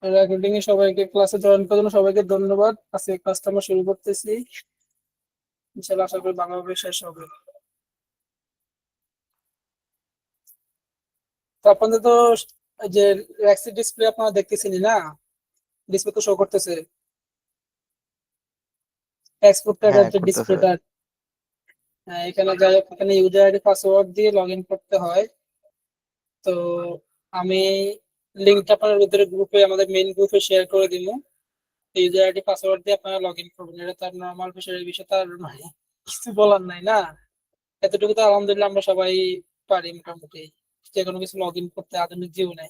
Recording এ সবাইকে ক্লাসে join করার জন্য সবাইকে ধন্যবাদ। আজকে ক্লাসটা আমরা শুরু করতেছি। ইনশাআল্লাহ আশা করি ভালোভাবে শেষ হবে। তো আপনাদের তো এই যে রেক্সি ডিসপ্লে আপনারা দেখতেছেন না, ডিসপ্লে তো শো করতেছে এক্সপোর্ট টাকার হ্যাঁ যে করতেছে। ডিসপ্লেটা। এখানে যাই হোক, এখানে ইউজার আইডি পাসওয়ার্ড দিয়ে লগ ইন করতে হয়। তো আমি লিঙ্কটা আপনার ভিতরে গ্রুপে, আমাদের মেইন গ্রুপে শেয়ার করে দিব। ইউজার আইডি পাসওয়ার্ড দিয়ে আপনারা লগ ইন করবেন। এটা তার নর্মাল বিষয়, এই বিষয়ে তার মানে কিছু বলার নাই না। এতটুকু তো আলহামদুলিল্লাহ আমরা সবাই পারি মোটামুটি যে কোনো কিছু লগ ইন করতে আধুনিক জীবনে।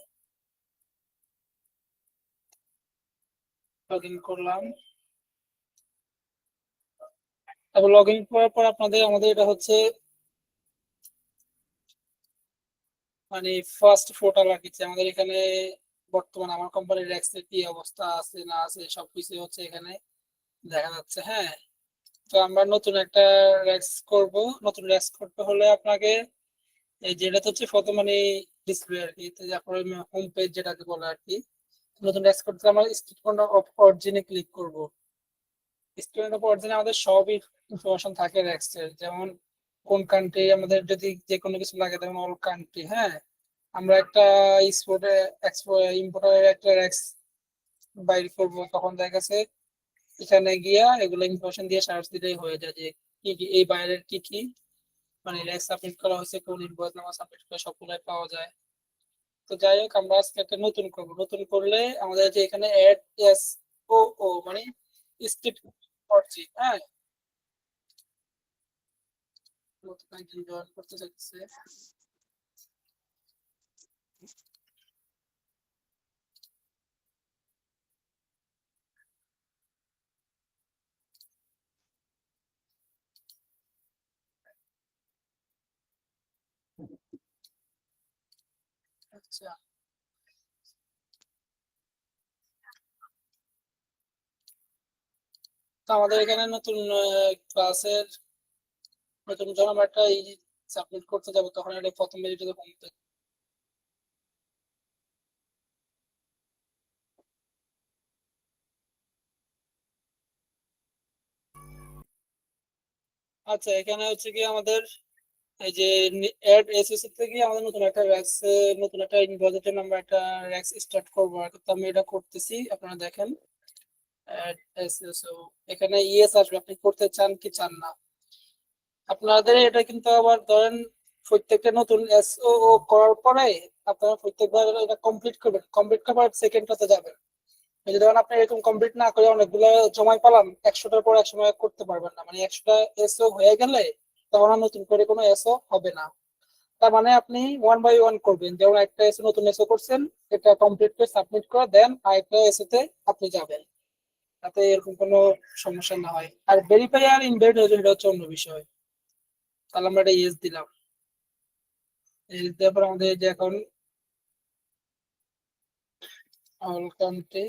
লগ ইন করলাম, তারপর লগ ইন করার পর আমাদের এটা হচ্ছে মানে ফার্স্ট ফোটা লাগিয়েছে আমাদের এখানে। বর্তমানে আমার কোম্পানির র্যাক্সের কি অবস্থা আছে না আছে সবকিছু হচ্ছে এখানে দেখা যাচ্ছে। হ্যাঁ, তো আমরা নতুন একটা র্যাক্স করব। নতুন র্যাক্স করতে হলে আপনাকে এই যেটা হচ্ছে প্রথম মানে ডিসপ্লে আর কি, তো তারপরে হোম পেজ যেটাকে বলে আর কি। নতুন র্যাক্স করতে হলে আমরা স্টেটমেন্ট অফ অরিজিনে ক্লিক করব। স্টেটমেন্ট অফ অরিজিনে আমাদের সবই ইনফরমেশন থাকে র্যাক্সের, যেমন কোন কান্ট্রি, আমাদের যদি যে কোনো কিছু লাগে যেমন অল কান্ট্রি। হ্যাঁ, আমরা একটা এক্সপোর্টে ইম্পোর্টারের একটা র্যাক্স বাইর করবো, তখন দেখা গেছে এখানে গিয়া এগুলো ইনফরমেশন দিয়ে সার্চ দিলেই হয়ে যায় যে কি কি এই বাইরের কি কি মানে র্যাক্স সাবমিট করা হয়েছে, কোন ইনভয়েস নাম্বার সাবমিট করে সবগুলাই পাওয়া যায়। তো যাই হোক, আমরা আজকে একটা নতুন করবো। নতুন করলে আমাদের যে এখানে অ্যাড এস ও মানে স্টেট করছি। হ্যাঁ, নতুন একজন জয়েন করতে চাইছে। আচ্ছা, তো আমাদের এখানে নতুন ক্লাসের নতুন যখন আমরা একটা সাবমিট করতে যাবো তখন এটা প্রথম মেরিটে হোম পেজ। আচ্ছা, এখানে হচ্ছে কি আমাদের এই যে অ্যাড এসএসসি থেকে আমাদের নতুন একটা র্যাক্স, নতুন একটা ইনভয়েসের জন্য আমরা একটা র্যাক্স স্টার্ট করবো আর কি। তো আমি এটা করতেছি, আপনারা দেখেন অ্যাড এসএসও। এখানে ইয়েস আসবে, আপনি করতে চান কি চান না। আপনাদের এটা কিন্তু আবার ধরেন প্রত্যেকটা নতুন এসও করার পরে আপনারা প্রত্যেকবার এটা কমপ্লিট করবেন। কমপ্লিট করার সেকেন্ডটাতে যাবেন। এই যে ধরেন আপনি এরকম কমপ্লিট না করে অনেকগুলো জমায় পালাম, 100টার পর 100 করতে পারবেন না। মানে 100টা এসও হয়ে গেলে তখন আর নতুন করে কোনো এসও হবে না। তার মানে আপনি ওয়ান বাই ওয়ান করবেন, যেমন একটা এসও নতুন এসও করছেন, এটা কমপ্লিট করে সাবমিট করে দেন আরেকটা এসওতে আপনি যাবেন, যাতে এরকম কোনো সমস্যা না হয়। আর ভেরিফাই আর ইনভ্যালিড হয়ে যায়, এটা হচ্ছে অন্য বিষয়। তাহলে আমরা এটা ইয়েস দিলাম। ইয়েস দেওয়ার পর আমাদের যে এখন অল কান্ট্রি,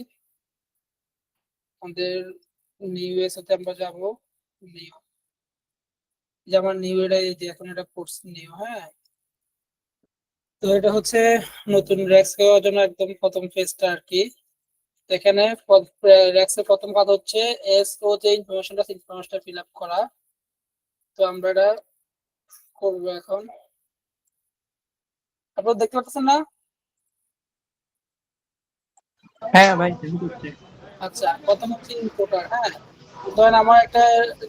আমাদের নিউ এসওতে আমরা যাবো। নিউ, যেমন নিউ এটা এই যে এখন এটা করছি নিউ। হ্যাঁ, তো এটা হচ্ছে নতুন র্যাক্স হওয়ার জন্য একদম প্রথম ফেজটা আর কি। এখানে র্যাক্সের প্রথম কাজ হচ্ছে এস ও যে ইনফরমেশনটা ফিল আপ করা। তো আমরা এটা করবো এখন। আপনারা দেখতে পাচ্ছেন না? হ্যাঁ ভাই শুরু করছে। আচ্ছা, প্রথম হচ্ছে ইম্পোর্টার। হ্যাঁ, ধরেন আমার একটা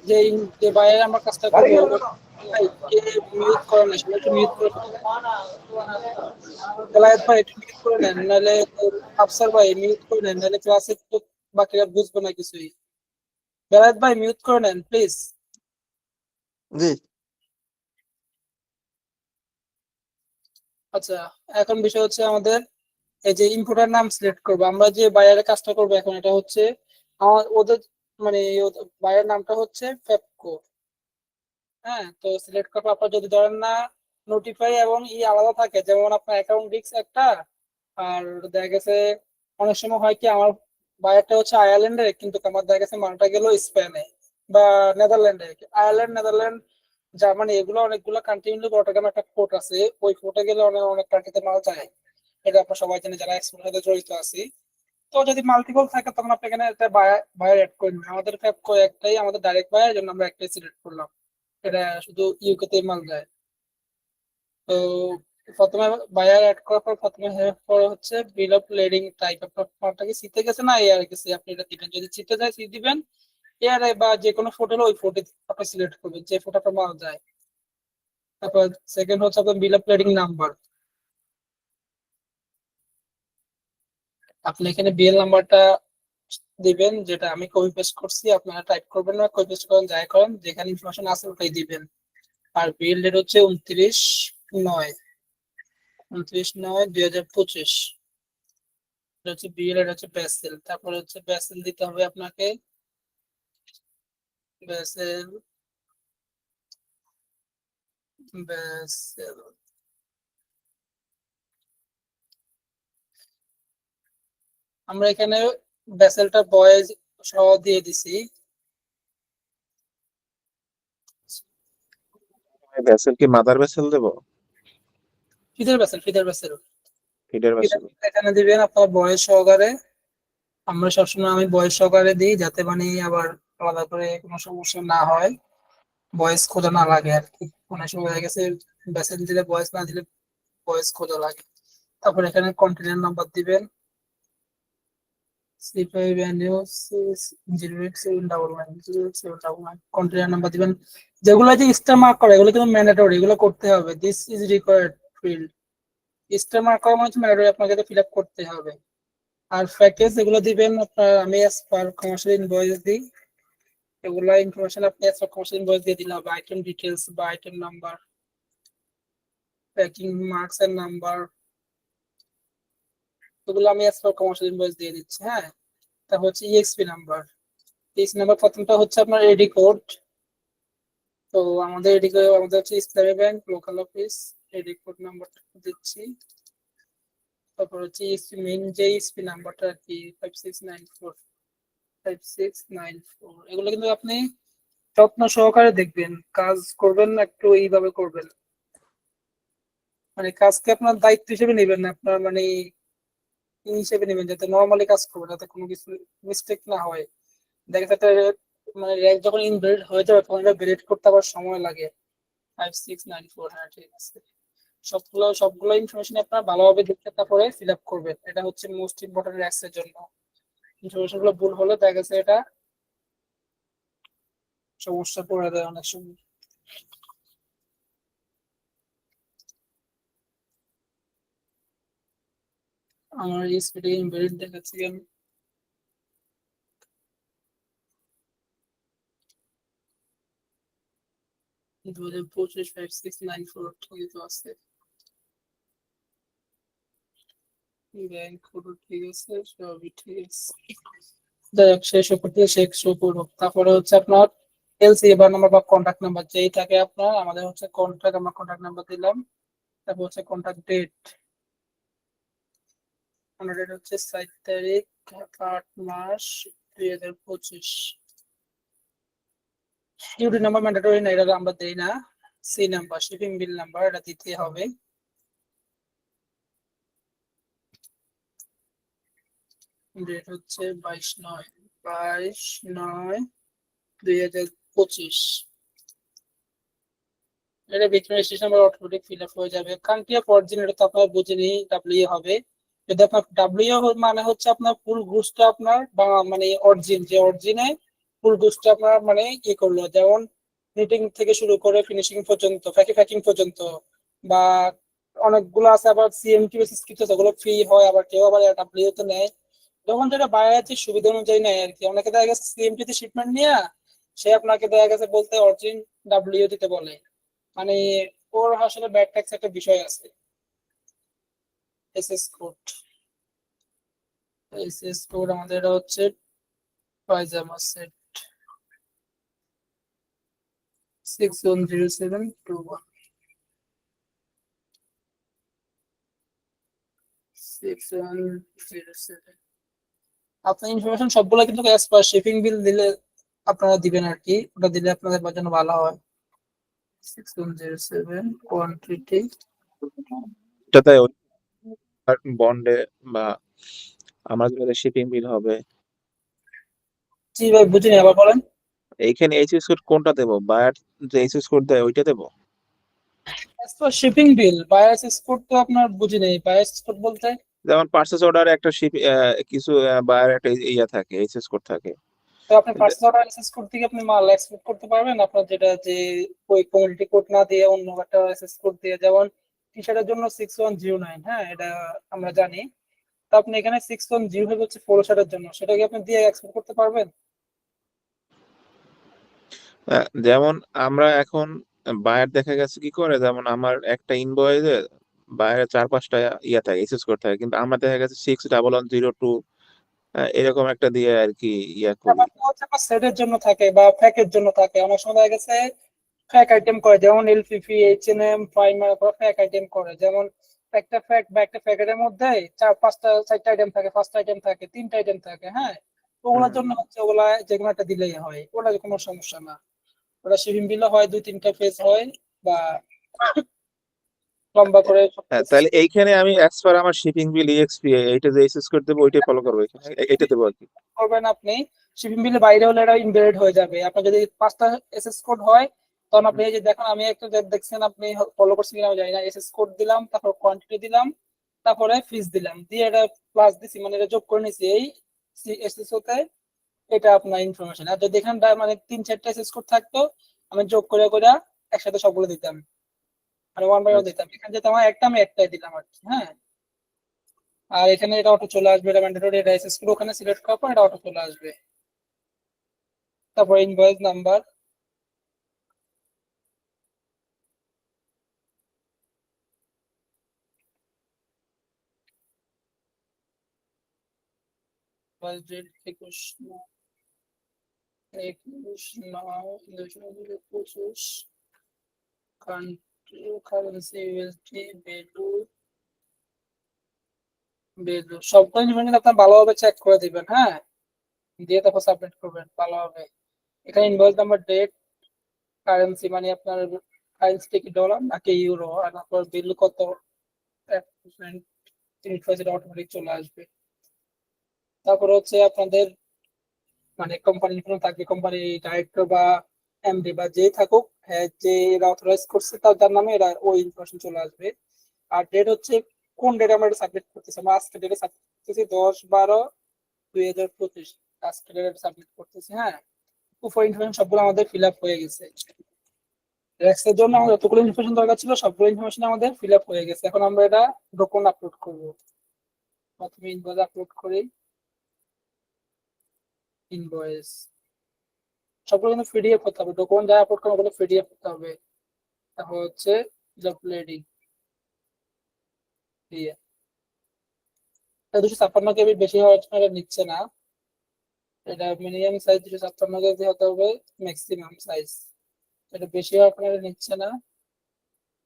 যে যে বাইরে আমার কাজটা করবো, ভাই কে মিউট করে না, সবাই একটু মিউট করে ফেলেন। বেলায়েত ভাই একটু মিউট করে নেন, নাহলে আফসার ভাই মিউট করে নেন, নাহলে ক্লাসে তো বাকিরা বুঝবে না কিছুই। বেলায়েত ভাই মিউট করে নেন প্লিজ। জি। আচ্ছা, এখন বিষয় হচ্ছে আমাদের এই যে ইনপুটার নাম সিলেক্ট করবো। আমরা যে বায়ারের কাজটা করবো এখন, এটা হচ্ছে আমার ওদের মানে বায়ার নামটা হচ্ছে ফেপকো। হ্যাঁ, তো সিলেক্ট করার পর যদি ধরেন না নোটিফাই এবং আলাদা থাকে, যেমন আপনার অ্যাকাউন্ট রিস্ক একটা, আর দেখা গেছে অনেক সময় হয় কি আমার বায়ারটা হচ্ছে আয়ারল্যান্ডে কিন্তু আমার দেখা গেছে মালটা গেল স্পেনে বা নেদারল্যান্ডে। আয়ারল্যান্ড, নেদারল্যান্ড, জার্মানি, এগুলো অনেকগুলো কান্ট্রি মিলে রটারডাম একটা পোর্ট আছে। ওই পোর্টে গেলে অনেক অনেক কান্ট্রিতে মাল যায়। এটা আপনারা সবাই জানেন যারা এক্সপোর্টের সাথে জড়িত আছি। তো যদি মাল্টিপল থাকে তখন আপনি এখানে একটা বায়ার অ্যাড করে নিন। আমাদের ফ্যাপকো একটাই, আমাদের ডাইরেক্ট বায়ার, জন্য আমরা একটাই সিলেক্ট করলাম। এটা শুধু ইউকে তে মাল যায়। তো প্রথমে বায়ার অ্যাড করার পর প্রথমে পরে হচ্ছে বিল অফ লেডিং টাইপ। আপনার ফোনটা কি সিতে গেছে না এয়ার গেছে, আপনি এটা দিবেন। যদি সিতে যায় সি দিবেন, এয়ার বা যে কোনো ফটো হলে ওই ফটো আপনি সিলেক্ট করবেন যে ফটোটা মাল যায়। তারপর সেকেন্ড হচ্ছে আপনার বিল অফ লেডিং নাম্বার। আপনি এখানে বিএল নাম্বারটা দিবেন, যেটা আমি কপি পেস্ট করছি। আপনারা টাইপ করবেন না, কপি পেস্ট করেন, যাই করেন, যেখানে ইনফরমেশন আছে ওটাই দিবেন। আর বিল ডেট হচ্ছে 29/9/2025। এটা হচ্ছে বিএল, এটা হচ্ছে ব্যাসেল। তারপরে হচ্ছে ব্যাসেল দিতে হবে আপনাকে। ব্যাসেল, ব্যাসেল আমরা এখানে ব্যাসেলটা বয়েজ সহ দিয়ে দিছি। ভেসেল কি মাদার ভেসেল দেবো? Feeder basal, feeder basal feeder vessel. এখানে দিবেন আপনার বয়েজ সহকারে। আমরা সবসময় আমি বয়েজ সহকারে দিই, যাতে মানে আবার আলাদা করে কোনো সমস্যা না হয়, বয়েস খোঁজা না লাগে আর কি। অনেক সময় হয়ে গেছে ব্যাসেল দিলে বয়েস না দিলে বয়েস খোঁজা লাগে। তারপর এখানে কন্টেনার নাম্বার দিবেন, কন্টেনার নাম্বার দিবেন। যেগুলো যে স্টার মার্ক করে এগুলো কিন্তু ম্যান্ডেটরি, এগুলো করতে হবে। This is required field. Star mark করা মানে হচ্ছে ম্যান্ডেটরি, আপনাকে ফিল আপ করতে হবে। আর প্যাকেজ এগুলো দিবেন আপনার, আমি এস পার কমার্শিয়াল ইনভয়েস দিই। এগুলা ইনফরমেশন আপনি এস পার কমার্শিয়াল ইনভয়েস দিয়ে দিলে হবে। আইটেম ডিটেলস বা আইটেম নাম্বার, প্যাকিং মার্কস এর নাম্বার, এগুলো আমি এস পার কমার্শিয়াল ইনভয়েস দিয়ে দিচ্ছি। হ্যাঁ, তারপর হচ্ছে ইএক্সপি নাম্বার। ইএক্সপি নাম্বার প্রথমটা হচ্ছে আপনার এডি কোড। তো আমাদের এদিকে আমাদের হচ্ছে ইসলামী ব্যাংক লোকাল অফিস, এডি কোড নাম্বারটা দিচ্ছি। তারপর হচ্ছে ইএসপি মেইন যে ইএসপি নাম্বারটা আর কি 5694 এগুলো কিন্তু আপনি যত্ন সহকারে দেখবেন, কাজ করবেন না একটু এইভাবে করবেন। মানে কাজকে আপনার দায়িত্ব হিসেবে নেবেন না, আপনার মানে ই হিসেবে নেবেন, যাতে নর্মালি কাজ করবেন, যাতে কোনো কিছু মিস্টেক না হয়। দেখা যাচ্ছে মানে র্যাক যখন ইনভ্যালিড হয়ে যাবে তখন এটা ভ্যালিড করতে আবার সময় লাগে। 5694, হ্যাঁ ঠিক আছে। সবগুলো ইনফরমেশন আপনারা ভালোভাবে দেখে তারপরে ফিল আপ করবেন। এটা হচ্ছে মোস্ট ইম্পর্টেন্ট র্যাক্স এর জন্য। ইনফরমেশন গুলো ভুল হলে দেখা গেছে এটা সমস্যা পড়ে দেয় অনেক সময়। আমার স্পিডে ইনভ্যালিড দেখাচ্ছি কেন? দু হাজার পঁচিশ 5694 ঠিকই তো আছে। ব্যাংক কোড ঠিক আছে, সবই ঠিক আছে। যাই হোক, শেষ করতে শেষ করবো। তারপরে হচ্ছে আপনার এলসি এবার নাম্বার বা কন্ট্যাক্ট নাম্বার যেই থাকে আপনার, আমাদের হচ্ছে কন্ট্যাক্ট, আমরা কন্ট্যাক্ট নাম্বার দিলাম। তারপর হচ্ছে কন্ট্যাক্ট ডেট, আমরা ডেট হচ্ছে 7 তারিখ 8 মাস 2025। ইউডি নাম্বার ম্যান্ডেটরি না, এটা আমরা দেই না। C number, shipping bill number, এটা দিতে হবে। ডেট হচ্ছে 22/9/2025। এটা ভিতরে registration number automatic fill up হয়ে যাবে। কান্ট্রি অফ অরিজিন এটা তো আপনার বুঝে নিই, ডাব্লিউ হবে। যদি আপনার ডাব্লিউ মানে হচ্ছে আপনার ফুল গুডসটা আপনার মানে অরিজিন, যে অরিজিনে ফুল গুডসটা আপনার মানে কি করলো, যেমন নিটিং থেকে শুরু করে ফিনিশিং পর্যন্ত, প্যাকিং পর্যন্ত, বা অনেকগুলো আছে আবার সিএমটি বেসিস কিছু আছে, ওগুলো ফ্রি হয়, আবার কেউ আবার ডাব্লিউ তে নেয়। যখন যেটা বাইরের যে সুবিধা অনুযায়ী নেয় আর কি। অনেকে দেখা গেছে সিএমটি তে শিপমেন্ট নিয়ে সে আপনাকে দেখা গেছে বলতে অরিজিন ডাব্লিউ দিতে বলে, মানে ওর আসলে ব্যাড ট্যাক্স একটা বিষয় আছে। এসএস কোড, এসএস কোড আমাদের এটা হচ্ছে পায়জামা সেট 610721 6107। আপনার ইনফরমেশন সবগুলো কিন্তু অ্যাজ পার শিপিং বিল দিলে আপনারা দিবেন আর কি, ওটা দিলে আপনাদের জন্য ভালো হয়। 6107 কোয়ান্টিটি। এটাতে বন্ডে বা আমার জন্য শিপিং বিল হবে। জি ভাই, বুঝিনি, আবার বলেন। এইখানে এইচএস কোড কোনটা দেবো? বায়ার যে এইচএস কোড দেয় ওইটা দেবো? শিপিং বিল, বায়াস কোড তো আপনার বুঝি নেই, বায়াস কোড বলতে? যেমন পার্চেস অর্ডারে একটা কিছু বায়ার একটা ইয়া থাকে, এইচএস কোড থাকে। তো আপনি পার্সেস অর্ডার অ্যাক্সেস কোড থেকে আপনি মাল এক্সপোর্ট করতে পারবেন আপনার যেটা যে ওই কমিউনিটি কোড না দিয়ে অন্য একটা অ্যাক্সেস কোড দিয়ে, যেমন টি শার্টের জন্য 6109, হ্যাঁ এটা আমরা জানি। তো আপনি এখানে 6105 হচ্ছে পোলো শার্টের জন্য, সেটা কি আপনি দিয়ে এক্সপোর্ট করতে পারবেন? যেমন আমরা এখন বায়ার দেখা গেছে কি করে, যেমন আমার একটা ইনভয়েসে বায়ারের 4-5টা ইয়া থাকে, এইচএস কোড থাকে, কিন্তু আমরা দেখা গেছে 611102 এরকম একটা দিয়ে আর কি ইয়া করি। ব্যাপারটা হচ্ছে আপনার সেটের জন্য থাকে বা প্যাকের জন্য থাকে, অনেক সময় দেখা গেছে ফ্যাক আইটেম করে, যেমন এলপিপি, এইচএনএম, প্রাইমার করে ফ্যাক আইটেম করে, যেমন একটা ফ্যাক বা একটা প্যাকেটের মধ্যে 4-5টা 4টা আইটেম থাকে, 5টা আইটেম থাকে, 3টা আইটেম থাকে, হ্যাঁ। তো ওগুলোর জন্য হচ্ছে ওগুলা যেকোনো একটা দিলেই হয়, ওটা কোনো সমস্যা না। ওটা শিপিং বিলও হয়, 2-3টা পেজ হয়, বা লম্বা করে সব হ্যাঁ, process তাহলে এইখানে আমি অ্যাজ পার আমার শিপিং বিল ইএক্সপি এইটা যে এইচএস কোড দেবো ওইটাই ফলো করবো, এখানে এইটা দেবো আর কি। করবেন আপনি। শিপিং বিলের বাইরে হলে এটা ইনভ্যালিড হয়ে যাবে। আপনার যদি 5টা এসএস কোড হয়, তখন আপনি এই যে দেখুন, আমি একটা দেখছেন, আপনি ফলো করছেন কিনা আমি জানি না, এসএস কোড দিলাম, তারপর কোয়ান্টিটি দিলাম, তারপরে ফিস দিলাম, দিয়ে এটা প্লাস দিছি, মানে এটা যোগ করে নিছি এই এসএস তে। এটা আপনার ইনফরমেশন। আর যদি এখানে মানে 3-4টা এসএস কোড থাকতো, আমি যোগ করে করে একসাথে সবগুলো দিতাম, মানে ওয়ান বাই ওয়ান আচ্ছা। দিতাম। এখানে যেহেতু আমার একটা, আমি একটাই দিলাম আর কি, হ্যাঁ। আর এখানে এটা অটো চলে আসবে, এটা ম্যান্ডেটরি, এটা এসএস কোড ওখানে সিলেক্ট করার পর এটা অটো চলে আসবে। তারপর invoice number, invoice date 21/9/2025, country currency USD, value value সবগুলো ইনফরমেশন আপনার ভালোভাবে চেক করে দিবেন, হ্যাঁ, দিয়ে তারপর সাবমিট করবেন ভালোভাবে। এখানে ইনভয়েস নাম্বার, ডেট, কারেন্সি মানে আপনার কারেন্সি কি ডলার নাকি ইউরো, আর তারপর বিল কত 1% ইনভয়েস, এটা অটোমেটিক চলে আসবে। তারপর হচ্ছে আপনাদের মানে কোম্পানির কোনো থাকবে, কোম্পানি ডাইরেক্টর বা এমডি বা যেই থাকুক, হ্যাঁ, যে এরা অথরাইজ করছে তার যার নামে এরা ওই ইনফরমেশন চলে আসবে। আর ডেট হচ্ছে কোন ডেটে আমরা এটা সাবমিট করতেছি, আমরা আজকে ডেটে সাবমিট করতেছি 10/12/2025, আজকে ডেটে সাবমিট করতেছি, হ্যাঁ। উপর ইনফরমেশন সবগুলো আমাদের ফিল আপ হয়ে গেছে। ট্যাক্সের জন্য আমাদের যতগুলো ইনফরমেশন দরকার ছিল সবগুলো ইনফরমেশন আমাদের ফিল আপ হয়ে গেছে। এখন আমরা এটা ডকুমেন্ট আপলোড করবো। প্রথমে ইনভয়েস আপলোড করি, ইনভয়েস সবগুলো কিন্তু পিডিএফ করতে হবে, ডকুমেন্ট যা আপলোড করবো ওগুলো পিডিএফ করতে হবে। তারপর হচ্ছে আপলোডিং দিয়ে 256 কেবি, বেশি হওয়ার জন্য এটা নিচ্ছে না। এটা মিনিমাম সাইজ 256 কেবি হতে হবে, ম্যাক্সিমাম সাইজ। এটা বেশি হওয়ার কারণে এটা নিচ্ছে না।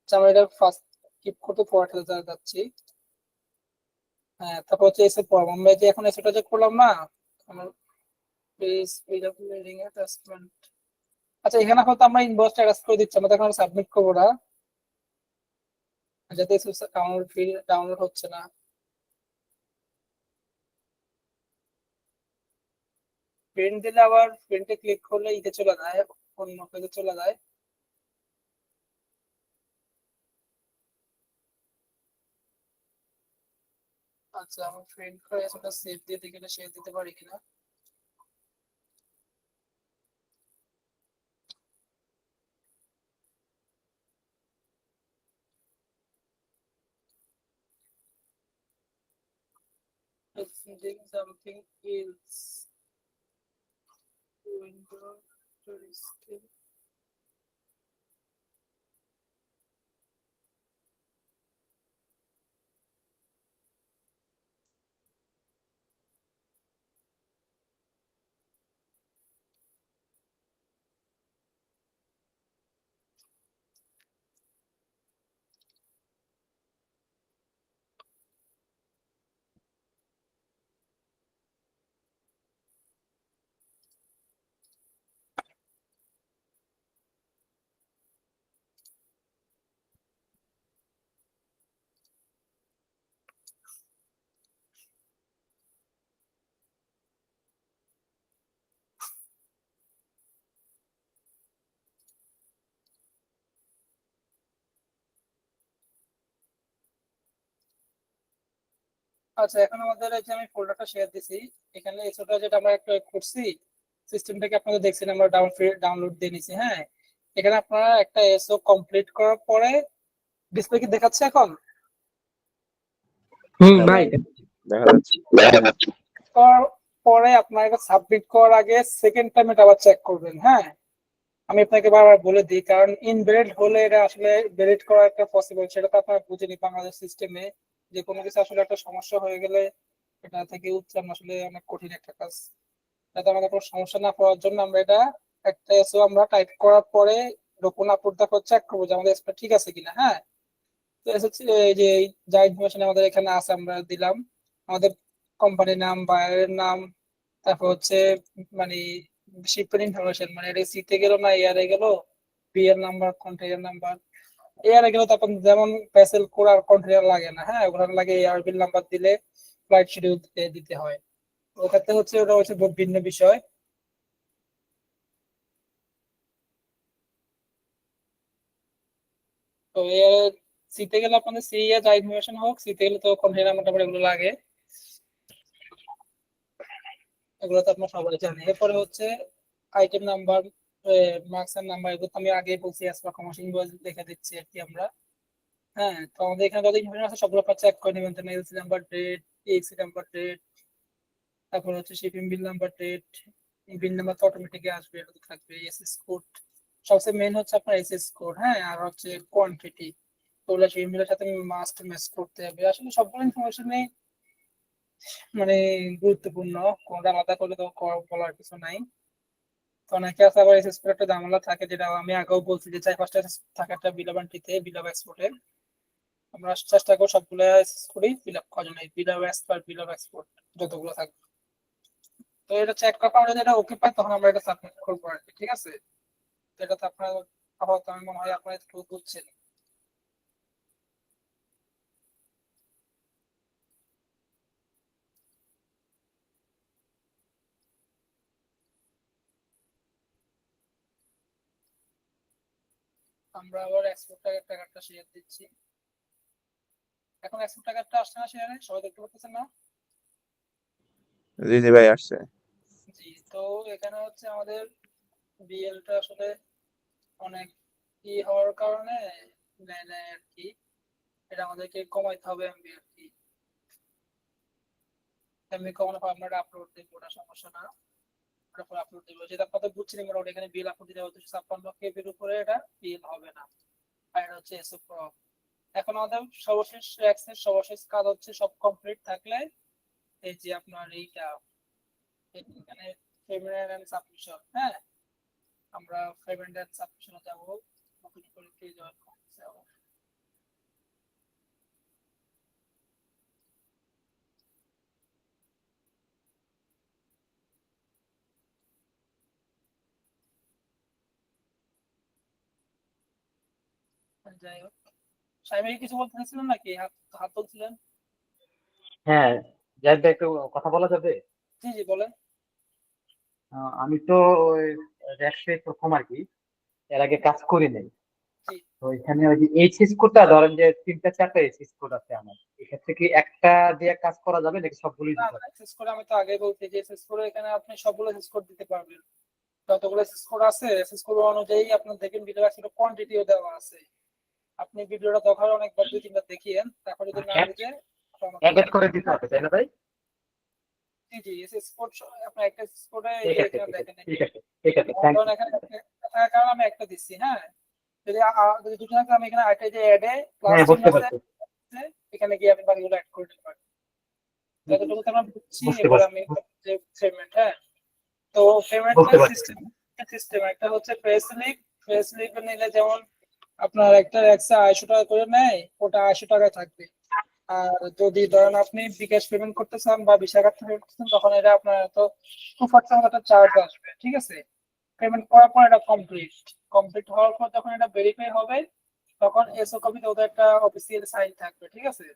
আচ্ছা, আমরা এটা ফার্স্ট কিপ করতে পড়াতে যাচ্ছি। হ্যাঁ, তারপর হচ্ছে এসে পড়াবো আমরা, যে এখন এসেটা যে করলাম না, আমার পেজ আপলোডিং অ্যাটাচমেন্ট। আচ্ছা, এখানে হয়তো আমরা ইনবক্সটা অ্যাটাচ করে দিচ্ছি, আমরা এখন সাবমিট করবো না, যাতে ডাউনলোড ফিল ডাউনলোড হচ্ছে না। প্রিন্ট দিলে আবার প্রিন্টে ক্লিক করলে ইতে চলে যায়, অন্য পেজে চলে যায়। আচ্ছা, আমার প্রিন্ট করে সেটা সেভ দিয়ে দেখি এটা সেভ দিতে পারি কিনা। Doing something else. Window to escape. আচ্ছা, এখন আমাদের এই যে আমি ফোল্ডারটা শেয়ার দিছি, এখানে এসওটা যেটা আমরা একটা করছি সিস্টেম থেকে আপনাদের দেখছেন আমরা ডাউনলোড দিয়ে নিছি। হ্যাঁ, এখানে আপনারা একটা এসও কমপ্লিট করার পরে ডিসপ্লে কি দেখাচ্ছে এখন? হ্যাঁ ভাই ভাই, দেখা যাচ্ছে। করার পরে আপনার এটা সাবমিট করার আগে সেকেন্ড টাইম এটা আবার চেক করবেন। হ্যাঁ, আমি আপনাকে বারবার বলে দিই, কারণ ইনভ্যালিড হলে এটা আসলে ভ্যালিড করা একটা পসিবল, সেটা তো আপনারা বুঝেনি বাংলাদেশ সিস্টেমে যে কোনো কিছু আসলে একটা সমস্যা হয়ে গেলে এটা থেকে উত্তরণ আসলে অনেক কঠিন একটা কাজ। যাতে আমাদের কোনো সমস্যা না পড়ার জন্য আমরা এটা একটা এসও আমরা টাইপ করার পরে ডকুন আপলোড তারপর চেক করবো যে আমাদের এসটা ঠিক আছে কিনা। হ্যাঁ, তো এই যে যা ইনফরমেশন আমাদের এখানে আছে আমরা দিলাম, আমাদের কোম্পানির নাম, বায়ারের নাম, তারপর হচ্ছে মানে শিপের ইনফরমেশন, মানে এটা সিতে গেল না এয়ারে গেল, বিয়ের নাম্বার, কন্টেইনার নাম্বার। এয়ারে গেলে তখন যেমন ভেসেল কোড আর কন্টেইনার লাগে না, হ্যাঁ ওখানে লাগে এয়ারবিল নাম্বার দিলে ফ্লাইট শিডিউল দিতে হয়। ওখানে হচ্ছে ওটা হচ্ছে বহুত ভিন্ন বিষয়। তো এয়ার সিতে গেলে আপনাদের সি এর যা ইনফরমেশন হোক, সিতে গেলে তো কন্টেইনার মোটামুটি এগুলো লাগে, এগুলো তো আপনার সবাই জানে। এরপরে হচ্ছে আইটেম নাম্বার, মার্কস এর নাম্বার, এগুলো তো আমি আগে বলছি অ্যাজ পার কমার্শিয়াল ইনভয়েস দেখে দিচ্ছি আর কি আমরা। হ্যাঁ, তো আমাদের এখানে যত ইনফরমেশন আছে সবগুলো আপনার চেক করে নেবেন, এলসি নাম্বার, ডেট, এক্সি নাম্বার, ডেট, তারপর হচ্ছে shipping bill number, date, bill number তো অটোমেটিক আসবে, এটা তো থাকবে, এসএস কোড, সবচেয়ে মেইন হচ্ছে আপনার এসএস কোড। হ্যাঁ, আর হচ্ছে কোয়ান্টিটি, ওগুলো শিপিং বিলের সাথে মাস্ট ম্যাচ করতে হবে। আসলে সবগুলো ইনফরমেশনই মানে গুরুত্বপূর্ণ, কোনটা আলাদা করলে তো বলার কিছু নাই। তো অনেকে আছে আবার এসএস কোড একটা ঝামেলা থাকে, যেটা আমি আগেও বলছি যে 4-5টা থাকে একটা বিল অফ এন্ট্রিতে, বিল অফ এক্সপোর্টে। আমরা চেষ্টা করবো সবগুলো এসএস করেই ফিল আপ করার জন্য, বিল of export, bill of export যতগুলো থাকবে। তো এটা চেক করার পরে যদি এটা ওকে পাই তখন আমরা এটা সাবমিট করবো আর কি, ঠিক আছে? তো এটা তো আপনার আপাতত আমি মনে হয় আপনারা একটু বুঝছেন। আমরা আবার এক্সপোর্ট টাকাটা শেয়ার দিচ্ছি। এখন এক্সপোর্ট টাকাটা আসছে না শেয়ারে, সবাই দেখতে পাচ্ছেন না? জি জি ভাই, আসছে। জি, তো এখানে হচ্ছে আমাদের বিএলটা আসলে অনেক হওয়ার কারণে নেয় নেয় আর কি, এটা আমাদেরকে কমাইতে হবে এমবি আর কি। এমবি কমানোর পর আমরা আপলোড দেবো, ওটা সমস্যা না, তারপর আপলোড দেবো। যেটা আপনাদের বুঝছেন মোটামুটি এখানে বিল আপলোড দিতে হচ্ছে 56 কেবির উপরে, এটা বিল হবে না। আর এটা হচ্ছে এসও প্রো। এখন আমাদের সর্বশেষ অ্যাক্সেস, সর্বশেষ কাজ হচ্ছে সব কমপ্লিট থাকলে এই যে আপনার এইটা এখানে পেমেন্ট এন্ড সাবমিশন। হ্যাঁ, আমরা পেমেন্ট এন্ড সাবমিশনে যাব, নতুন করে কি জয়েন করতে যাব। যাই হোক, সাইমে কিছু বলতে চাইছিলেন নাকি? হাত হাত তুলছিলেন। হ্যাঁ, জাহিদ ভাই একটু কথা বলা যাবে? জি জি বলেন। আমি তো ওই র্যাকসে প্রথম আর কি, এর আগে কাজ করি নাই। জি, তো এখানে ওই যে এইচএস কোডটা ধরেন যে 3-4টা এইচএস কোড আছে আমার, এক্ষেত্রে কি একটা দিয়ে কাজ করা যাবে নাকি সবগুলোই না দিতে না, হবে? এসএস কোড আমি তো আগে বলছি যে এসএস কোড এখানে আপনি সবগুলো এসএস কোড দিতে পারবেন। যতগুলো এসএস কোড আছে এসএস কোড অনুযায়ী আপনার দেখেন ভিডিও আছে, কোয়ান্টিটিও দেওয়া আছে। আপনি ভিডিওটা দেখার অনেকবার 2-3বার দেখিয়েন, তারপর যদি না বুঝে আমাকে এক এক করে দিতে হবে তাই না ভাই? জি জি, এসএস কোড আপনার একটা এসএস কোডে এই ঠিক যে আছে, এখানে ঠিক আছে, দেখেন, ঠিক আছে, ঠিক আছে, থ্যাংক ধরুন ইউ। এখানে কারণ আমি একটা দিচ্ছি। হ্যাঁ, যদি যদি দুটো থাকে আমি এখানে আরেকটা যে অ্যাডে প্লাস হ্যাঁ, চিহ্ন বুঝতে আছে, পারছি, এখানে গিয়ে আপনি বাকিগুলো অ্যাড করে দিতে পারেন। যতটুকু তো আমরা বুঝছি বুঝতে এবার পারছি, আমি যে পেমেন্ট। হ্যাঁ, তো পেমেন্টের বুঝতে পারছি। সিস্টেম সিস্টেম একটা হচ্ছে পে স্লিপ নিলে যেমন আপনার একটা একশো 250 টাকা করে নেয়, ওটা 80 টাকা থাকবে। আর যদি ধরেন আপনি বিকাশ পেমেন্ট করতে চান বা ভিসা কার্ড পেমেন্ট করতে চান তখন এটা আপনার তো 2% একটা চার্জ আসবে, ঠিক আছে? পেমেন্ট করার পর এটা কমপ্লিট কমপ্লিট হওয়ার পর যখন এটা ভেরিফাই হবে তখন এসও কপিতে ওদের একটা অফিসিয়াল সাইন থাকবে, ঠিক আছে?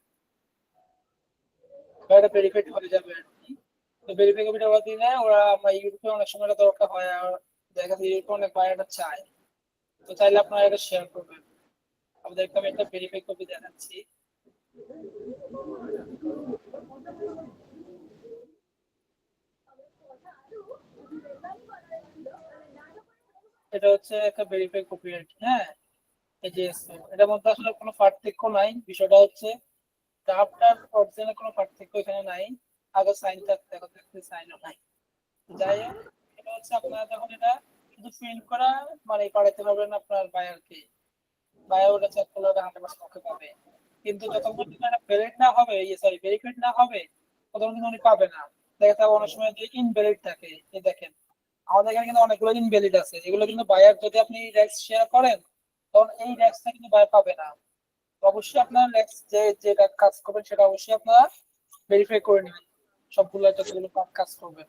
বা এটা ভেরিফাইড হয়ে যাবে আর কি। তো ভেরিফাই কপিটা ওরা দিলে ওরা, আমরা ইউরোপে অনেক সময় এটা দরকার হয়, আর দেখা যায় ইউরোপে অনেক বাইরে চায়। তো চাইলে আপনারা এটা শেয়ার করবেন। আপনাদেরকে আমি একটা ভেরিফাই কপি দেখাচ্ছি। এটা হচ্ছে একটা ভেরিফাই কপি আর কি। হ্যাঁ, এই যে এটার মধ্যে আসলে কোনো পার্থক্য নাই। বিষয়টা হচ্ছে ড্রাফট আর অরিজিনাল কোনো পার্থক্য এখানে নাই। আগে সাইন থাকতে এখন দেখতে সাইনও নাই। যাই হোক, এটা হচ্ছে আপনারা যখন এটা শুধু প্রিন্ট করা মানে পাঠাতে পারবেন আপনার বায়ারকে, বায়ার ওটা চেক করলে ওটা 100% ওকে পাবে। কিন্তু যতক্ষণ এটা ভ্যালিড না হবে, সরি ভেরিফাইড না হবে, ততক্ষণ কিন্তু উনি পাবে না। দেখা যাবে অনেক সময় যে ইনভ্যালিড থাকে। এই দেখেন আমাদের এখানে কিন্তু অনেকগুলো ইনভ্যালিড আছে, এগুলো কিন্তু বায়ার যদি আপনি রেক্স শেয়ার করেন তখন এই রেক্সটা কিন্তু বায়ার পাবে না। তো অবশ্যই আপনার রেক্স যেটা কাজ করবেন সেটা অবশ্যই আপনারা ভেরিফাই করে নেবেন, সবগুলো যতগুলো কাজ করবেন।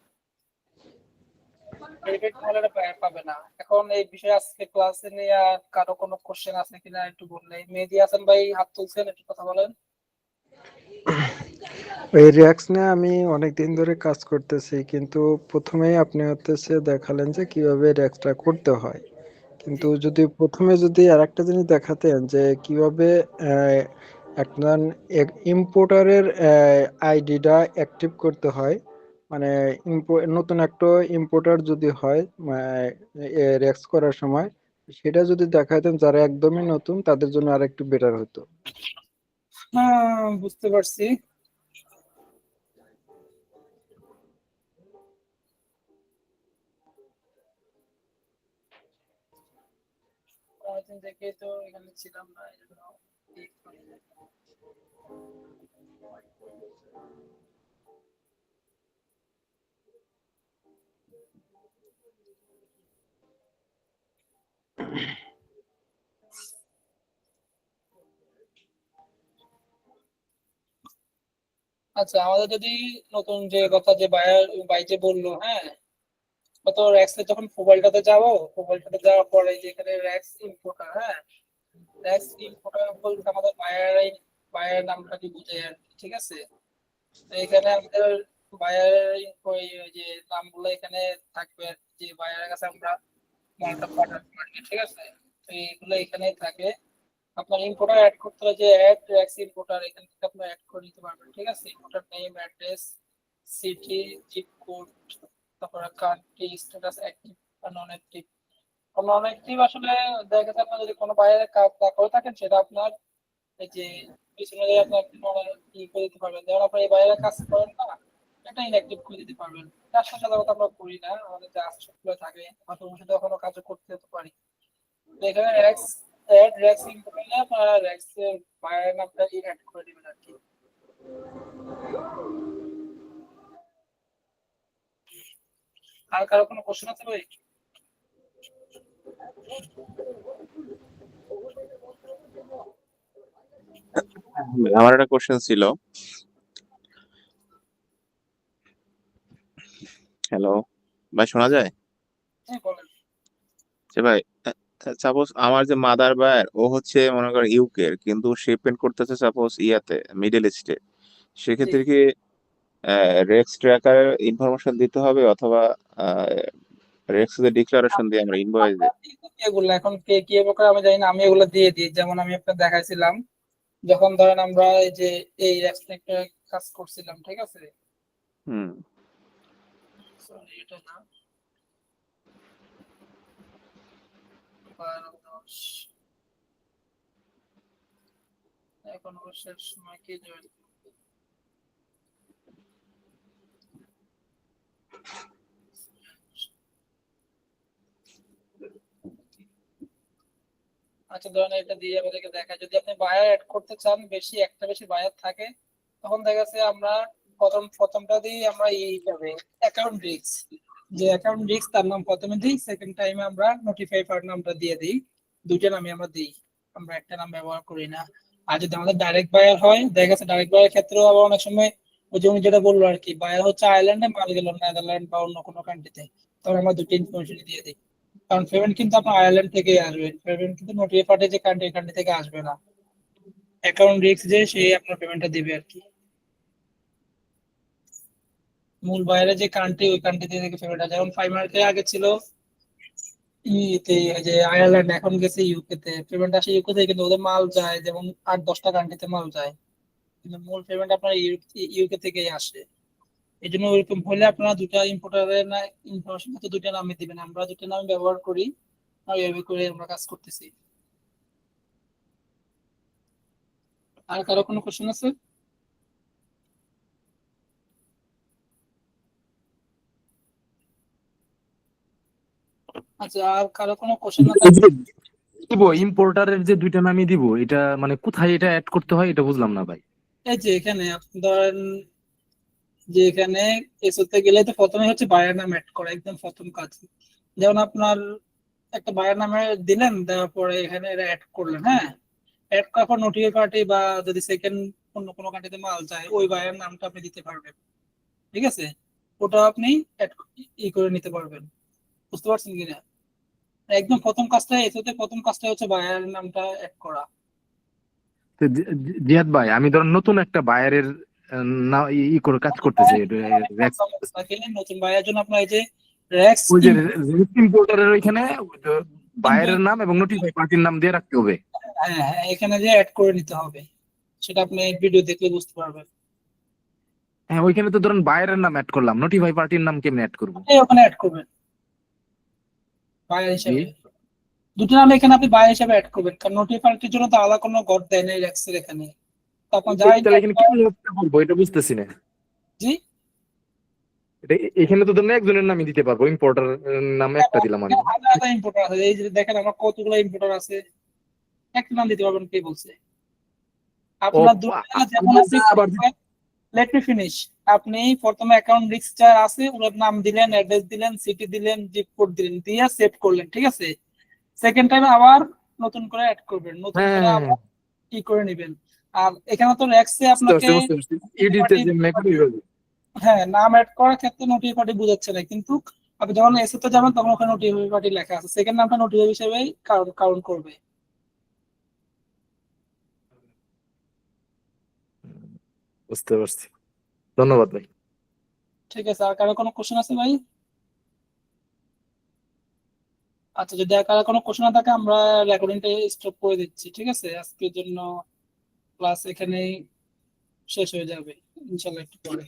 ভেরিফাইড না হলে বায়ার পাবে না। এখন এই বিষয়ে আজকে ক্লাসে নিয়ে আর কারো কোনো কোশ্চেন আছে কিনা একটু বললে। মেহেদী হাসান ভাই হাত তুলছেন, একটু কথা বলেন। এই রিয়াক্স নিয়ে আমি অনেকদিন ধরে কাজ করতেছি, কিন্তু প্রথমেই আপনি হচ্ছে দেখালেন যে কিভাবে রিয়াক্সটা করতে হয়। কিন্তু যদি প্রথমে যদি আরেকটা জিনিস দেখাতেন যে কিভাবে একজন ইম্পোর্টারের আইডিটা অ্যাক্টিভ করতে হয়, মানে নতুন একটা ইম্পোর্টার যদি হয় রিয়াক্স করার সময়, সেটা যদি দেখাতেন যারা একদমই নতুন তাদের জন্য আরেকটু বেটার হতো। হ্যাঁ, বুঝতে পারছি। অনেকদিন থেকে তো এখানে ছিলাম না, এই জন্য আচ্ছা, আমাদের যদি নতুন যে কথা যে বাই যে বললো, হ্যাঁ, তো র্যাক্সে যখন প্রোফাইলটাতে যাবো, প্রোফাইলটাতে যাওয়ার পরে যে এখানে র্যাক্স ইম্পোর্টার, হ্যাঁ, র্যাক্স ইম্পোর্টার বলতে আমাদের বায়ার নামটা কি বুঝায় আর কি, ঠিক আছে। তো এখানে আমাদের বায়ার ওই যে নামগুলো এখানে থাকবে আর কি, যে বায়ারের কাছে আমরা মালটা পাঠাতে পারি, ঠিক আছে। তো এইগুলো এখানেই থাকে। আপনার ইম্পোর্টার অ্যাড করতে হলে যে অ্যাড র্যাক্স ইম্পোর্টার, এখান থেকে আপনি অ্যাড করে নিতে পারবেন, ঠিক আছে। Importer name, address, city, zip code, তারপরে কান্ট্রি, স্ট্যাটাস, অ্যাক্টিভ আর নন অ্যাক্টিভ। নন অ্যাক্টিভ আসলে দেখা যাচ্ছে আপনার যদি কোনো বাইরের কাজ না করে থাকেন সেটা আপনার এই যে পিছনে যে আপনার ই করে দিতে পারবেন। যেমন আপনার এই বাইরের কাজ করেন না, এটা ইনঅ্যাক্টিভ করে দিতে পারবেন। তার সাথে সাধারণত আমরা করি না, আমাদের যে আছে সবগুলো থাকে, হয়তো ওর সাথে কোনো কাজ করতে হতে পারি। তো এখানে র্যাক্স অ্যাড র্যাক্স ইনপুট করলে আপনারা র্যাক্স এর বাইরের নামটা অ্যাড করে দিবেন আর কি। আর কারো কোনো কোশ্চেন আছে ভাই? আমার একটা কোশ্চেন ছিল। হ্যালো ভাই, শোনা যায়? হ্যাঁ, বলেন। যে ভাই, সাপোজ আমার যে মাদার বায়ার ও হচ্ছে মনে করেন ইউকে এর, কিন্তু শিপমেন্ট করতেছে সাপোজ ইয়াতে মিডল ইস্টে, জি, সেক্ষেত্রে কি রেক্স ট্র্যাকারের ইনফরমেশন দিতে হবে, অথবা রেক্স এর ডিক্লারেশন দিয়ে আমরা ইনভয়েস আমরা দিই? এগুলো এখন কে কি এবার আমি জানি না, আমি এগুলো দিয়ে দিই। যেমন আমি আপনাকে দেখাইছিলাম যখন ধরেন আমরা এই যে এই অ্যাসপেক্টে কাজ করছিলাম, ঠিক আছে। হুম। সরি, এটা না, 12-10 এখন অবসর সময় কি জয়েন। আচ্ছা, ধরেন এটা দিয়ে আমাদেরকে দেখায় যদি আপনি বায়ার অ্যাড করতে চান, একটা বেশি বায়ার থাকে, তখন দেখা যাচ্ছে আমরা প্রথমটা দিই আমরা এইভাবে অ্যাকাউন্ট রিস্ক, যে অ্যাকাউন্ট রিস্ক তার নাম প্রথমে দিই, সেকেন্ড টাইমে আমরা নোটিফাই পার নামটা দিয়ে দিই। দুইটা নামে আমরা দিই, আমরা একটা নাম ব্যবহার করি না। আর যদি আমাদের ডাইরেক্ট বায়ার হয়, দেখা যাচ্ছে ডাইরেক্ট বায়ার ক্ষেত্রেও আবার অনেক সময় ওই যে উনি যেটা বললো আর কি, বায়ার হচ্ছে আয়ারল্যান্ডে, মাল গেল নেদারল্যান্ড বা অন্য কোনো কান্ট্রিতে, তখন আমরা দুটো ইনফরমেশন দিয়ে দিই। কারণ পেমেন্ট কিন্তু আপনার আয়ারল্যান্ড থেকে আসবে, পেমেন্ট কিন্তু নোটিফাই পার্টে যে কান্ট্রি থেকে আসবে না। অ্যাকাউন্ট রিস্ক যে সে আপনার পেমেন্টটা দিবে আর কি। মূল বাইরে যে কান্ট্রি, ওই কান্ট্রি থেকে পেমেন্ট আসে। যেমন ফাইমার্কে আগে ছিল ইতে, যে আয়ারল্যান্ড, এখন গেছে ইউকে তে, পেমেন্ট আসে ইউকে থেকে, কিন্তু ওদের মাল যায় যেমন 8-10টা কান্ট্রিতে মাল যায়, কিন্তু মূল পেমেন্ট আপনার ইউকে থেকেই আসে। এই জন্য ওইরকম হলে আপনারা দুটা ইম্পোর্টারের না ইনফরমেশন তো দুইটা নামে দিবেন, আমরা দুটো নাম ব্যবহার করি। ওইভাবে করে আমরা কাজ করতেছি। আর কারো কোনো কোশ্চেন আছে? আচ্ছা, আর কারো কোনো কোশ্চেন না এই থাকলে যে দিব ইম্পোর্টারের যে দুইটা নামই দিব, এটা মানে কোথায় এটা অ্যাড করতে হয় এটা বুঝলাম না ভাই। এই যে এখানে আপনি ধরেন যে এখানে এসোতে গেলে তো প্রথমে হচ্ছে বায়ার নাম অ্যাড করা, একদম প্রথম কাজ। যেমন আপনার একটা বায়ার নামে দিলেন, দেওয়ার পরে এখানে অ্যাড করলেন, হ্যাঁ। অ্যাড করার পর নোটিফাই পার্টি বা যদি সেকেন্ড অন্য কোনো কান্ট্রিতে মাল যায়, ওই বায়ার নামটা আপনি দিতে পারবেন, ঠিক আছে। ওটা আপনি করে নিতে পারবেন, বুঝতে পারছেন কিনা? একদম প্রথম কাজটা এসোতে প্রথম কাজটা হচ্ছে বায়ার নামটা অ্যাড করা। তো জিহাদ ভাই, আমি ধরুন নতুন একটা বায়ারের না করে কাজ করতেছি, নতুন বায়ার জন্য আপনার এই যে রেক্স ওই যে ইম্পোর্টারের ওইখানে বায়ারের নাম এবং নোটিফাই পার্টির নাম দিয়ে রাখতে হবে। হ্যাঁ হ্যাঁ, এখানে যে অ্যাড করে নিতে হবে, সেটা আপনি ভিডিও দেখলে বুঝতে পারবেন। হ্যাঁ, ওইখানে তো ধরুন বায়ারের নাম অ্যাড করলাম, নোটিফাই পার্টির নাম কেমনে অ্যাড করবো? এই ওখানে অ্যাড করবেন বায়ার হিসেবে, দুটো নাম এখানে আপনি বায়ার হিসেবে অ্যাড করবেন, কারণ নোটিফাইটির জন্য তো আলাদা কোনো ঘর দেয় না রেক্সের এখানে। তখন যাই তাহলে এখানে কেমন বলবো এটা বুঝতেছি না। জি, এটা এখানে তো ধরুন একজনের নামই দিতে পারবো, ইম্পোর্টার নাম একটা দিলাম আমি। আলাদা ইম্পোর্টার আছে, এই যে দেখেন আমার কতগুলো ইম্পোর্টার আছে, একটা নাম দিতে পারবেন, কে বলছে? আপনার দুটো যেমন আছে, আবার লেট মি ফিনিশ। আপনি প্রথমে অ্যাকাউন্ট রেজিস্টার আছে, ওর নাম দিলেন, অ্যাড্রেস দিলেন, সিটি দিলেন, জিপ কোড দিলেন, দিয়ে সেভ করলেন, ঠিক আছে। সেকেন্ড টাইম আবার নতুন করে অ্যাড করবেন, নতুন করে হ্যাঁ আবার কি করে নেবেন। আর এখানে তো রেক্সে আপনাকে হ্যাঁ নাম অ্যাড করার ক্ষেত্রে নোটিফাই পার্টি বুঝাচ্ছে না, কিন্তু আপনি যখন এসএতে যাবেন তখন ওখানে নোটিফাই পার্টি লেখা আছে, সেকেন্ড নামটা নোটিফাই হিসেবেই কাউন্ট করবে। বুঝতে পারছি, ধন্যবাদ ভাই। ঠিক আছে, আর কারো কোনো কোশ্চেন আছে ভাই? আচ্ছা, যদি আর কারো কোনো কোশ্চেন না থাকে আমরা রেকর্ডিংটা স্টপ করে দিচ্ছি, ঠিক আছে। আজকের জন্য ক্লাস এখানেই শেষ হয়ে যাবে ইনশাল্লাহ, একটু পরে।